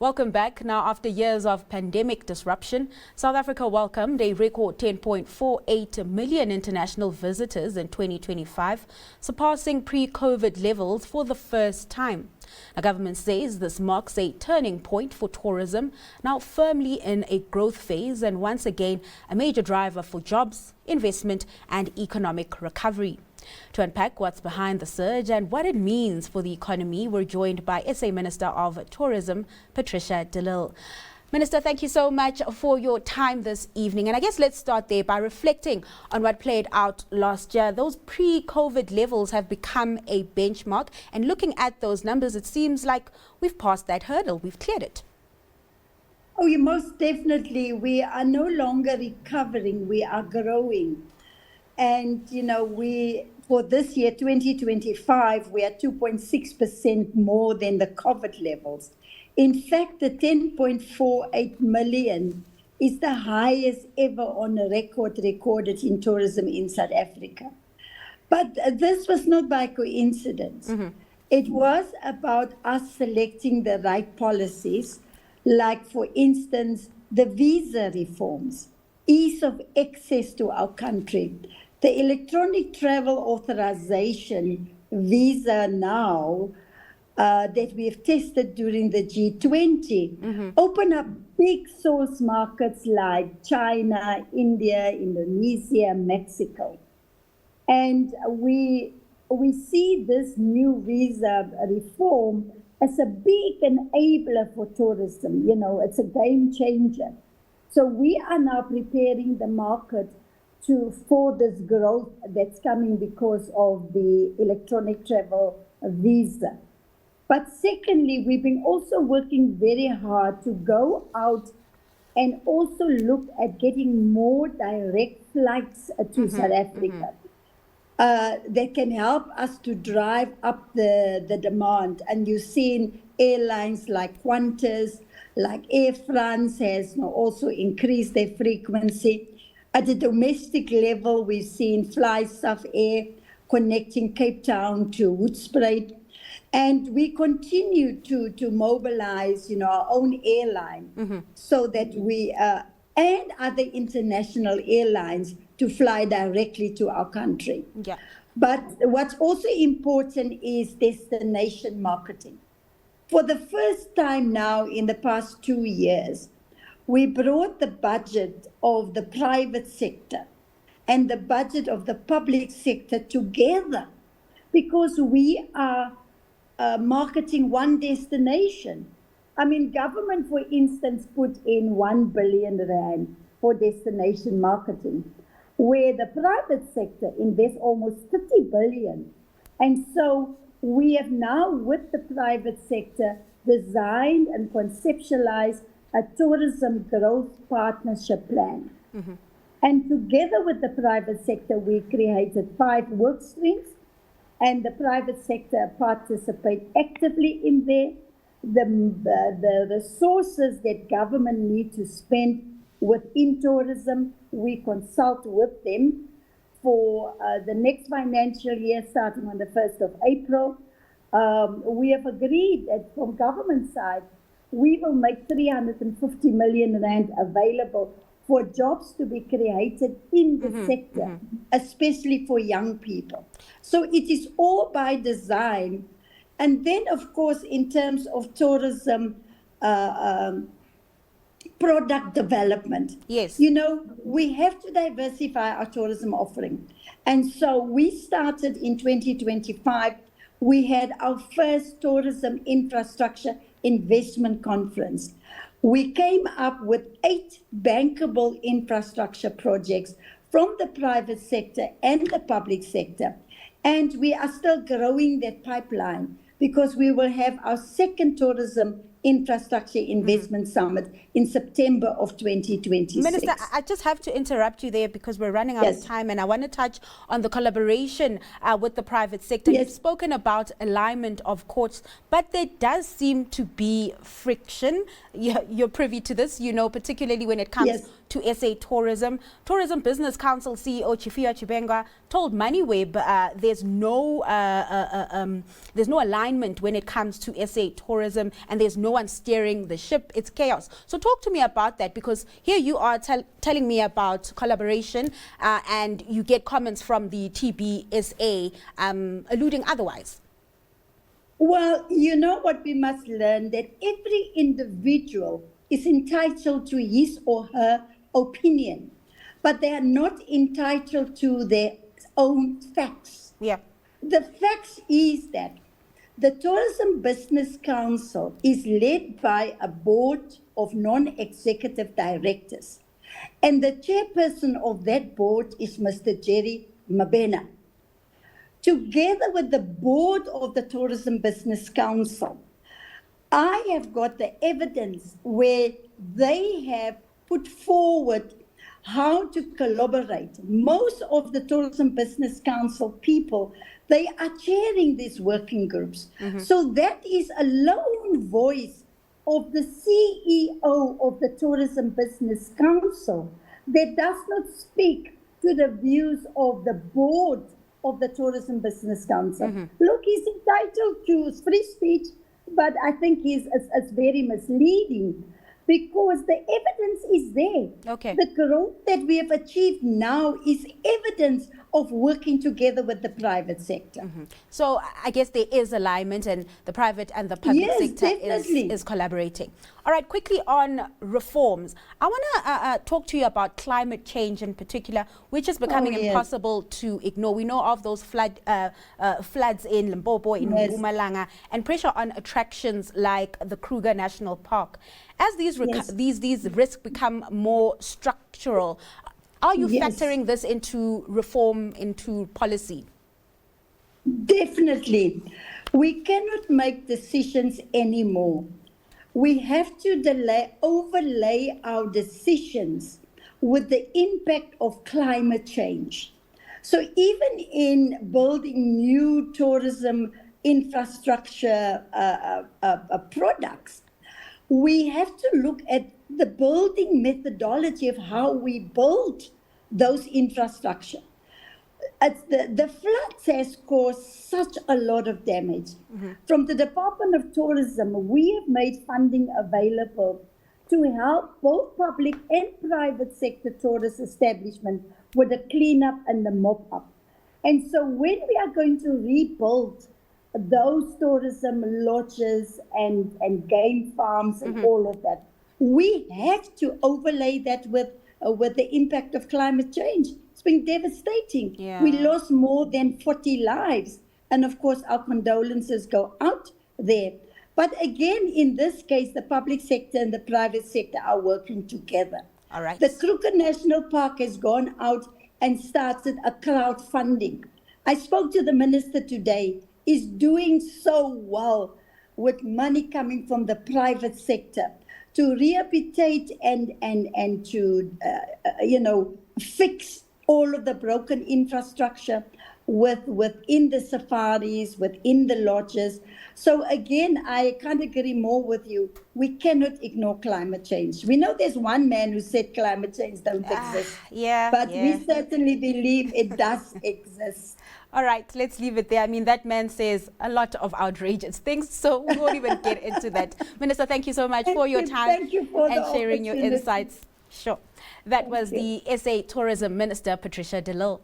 Welcome back. Now, after years of pandemic disruption, South Africa welcomed a record 10.48 million international visitors in 2025, surpassing pre-COVID levels for the first time. The government says this marks a turning point for tourism, now firmly in a growth phase and once again a major driver for jobs, investment and economic recovery. To unpack what's behind the surge and what it means for the economy, we're joined by SA Minister of Tourism, Patricia de Lille. Minister, thank you so much for your time this evening. And I guess let's start there by reflecting on what played out last year. Those pre-COVID levels have become a benchmark. And looking at those numbers, it seems like we've passed that hurdle. We've cleared it. Oh, yeah, most definitely. We are no longer recovering. We are growing. And, for this year, 2025, we are 2.6% more than the COVID levels. In fact, the 10.48 million is the highest ever on a record recorded in tourism in South Africa. But this was not by coincidence. It was about us selecting the right policies, like, for instance, the visa reforms, ease of access to our country, the electronic travel authorization visa now that we have tested during the G20, open up big source markets like China, India, Indonesia, Mexico. And we see this new visa reform as a big enabler for tourism. It's a game changer. So we are now preparing the market for this growth that's coming because of the electronic travel visa. But secondly, we've been also working very hard to go out and also look at getting more direct flights to South Africa that can help us to drive up the demand. And you've seen airlines like Qantas, like Air France has now also increased their frequency. At the domestic level, we've seen Fly South Air connecting Cape Town to Hoedspruit. And we continue to mobilize, our own airline so that we, and other international airlines to fly directly to our country. Yeah. But what's also important is destination marketing. For the first time now in the past 2 years, we brought the budget of the private sector and the budget of the public sector together because we are marketing one destination. Government, for instance, put in 1 billion rand for destination marketing, where the private sector invests almost 30 billion. And so we have now, with the private sector, designed and conceptualized a tourism growth partnership plan. And together with the private sector, we created 5 work streams, and the private sector participate actively in there. The resources that government need to spend within tourism, we consult with them for the next financial year, starting on the 1st of April. We have agreed that from government side, we will make 350 million rand available for jobs to be created in the sector, especially for young people. So it is all by design. And then, of course, in terms of tourism product development, yes, we have to diversify our tourism offering. And so we started in 2025. We had our first tourism infrastructure investment conference. We came up with 8 bankable infrastructure projects from the private sector and the public sector. And we are still growing that pipeline because we will have our second tourism infrastructure investment summit in September of 2026. Minister, I just have to interrupt you there because we're running out of time, and I want to touch on the collaboration with the private sector. You've spoken about alignment of courts, but there does seem to be friction. You're privy to this, particularly when it comes to SA Tourism. Tourism Business Council CEO Chifia Chibenga told MoneyWeb there's no alignment when it comes to SA Tourism, and there's no one steering the ship. It's chaos. So talk to me about that, because here you are telling me about collaboration and you get comments from the TBSA alluding otherwise. Well, you know what we must learn, that every individual is entitled to his or her opinion, but they are not entitled to their own facts. Yeah. The facts is that the Tourism Business Council is led by a board of non-executive directors, and the chairperson of that board is Mr. Jerry Mabena. Together with the board of the Tourism Business Council, I have got the evidence where they have put forward how to collaborate. Most of the Tourism Business Council people, they are chairing these working groups. So that is a lone voice of the CEO of the Tourism Business Council that does not speak to the views of the board of the Tourism Business Council. Look, he's entitled to free speech, but I think it's very misleading, because the evidence is there. Okay. The growth that we have achieved now is evidence of working together with the private sector. So I guess there is alignment, and the private and the public sector is collaborating. All right, quickly on reforms. I want to talk to you about climate change in particular, which is becoming impossible to ignore. We know of those floods in Limpopo, in Mpumalanga, and pressure on attractions like the Kruger National Park. As these risks become more structural, are you factoring this into reform, into policy? Definitely. We cannot make decisions anymore. We have to overlay our decisions with the impact of climate change. So even in building new tourism infrastructure products, we have to look at the building methodology of how we build those infrastructure. The floods has caused such a lot of damage. From the Department of Tourism, we have made funding available to help both public and private sector tourist establishments with the cleanup and the mop-up. And so when we are going to rebuild those tourism lodges and game farms and all of that, we have to overlay that with the impact of climate change. It's been devastating. We lost more than 40 lives. And of course, our condolences go out there. But again, in this case, the public sector and the private sector are working together. All right. The Kruger National Park has gone out and started a crowdfunding. I spoke to the minister today. He's doing so well with money coming from the private sector to rehabilitate and to fix all of the broken infrastructure within the safaris, within the lodges. So again, I can't agree more with you. We cannot ignore climate change. We know there's one man who said climate change don't exist. But we certainly believe it does exist. All right, let's leave it there. I mean, that man says a lot of outrageous things, so we won't even get into that. Minister, thank you so much for your time and sharing your insights. Sure. That was the SA Tourism Minister, Patricia de Lille.